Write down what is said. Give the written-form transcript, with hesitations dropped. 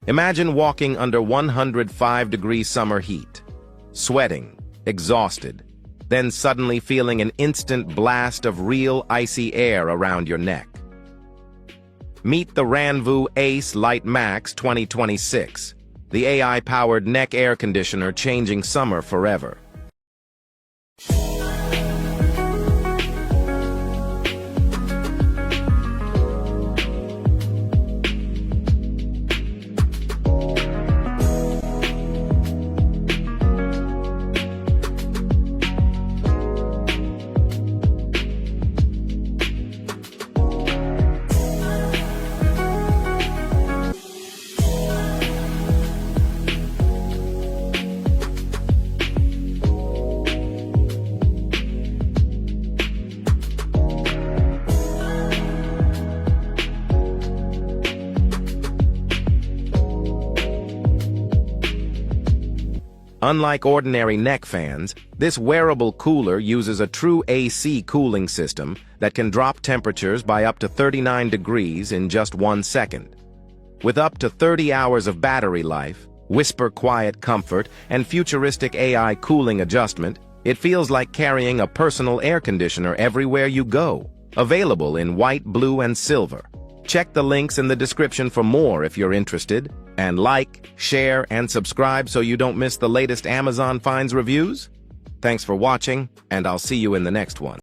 Imagine walking under 105-degree summer heat, sweating, exhausted, then suddenly feeling an instant blast of real icy air around your neck. Meet the RANVOO AICE LITE Max 2026, the AI-powered neck air conditioner changing summer forever. Unlike ordinary neck fans, this wearable cooler uses a true AC cooling system that can drop temperatures by up to 39 degrees in just 1 second. With up to 30 hours of battery life, whisper-quiet comfort, and futuristic AI cooling adjustment, it feels like carrying a personal air conditioner everywhere you go. Available in white, blue, and silver. Check the links in the description for more if you're interested. And like, share, and subscribe so you don't miss the latest Amazon Finds reviews. Thanks for watching, and I'll see you in the next one.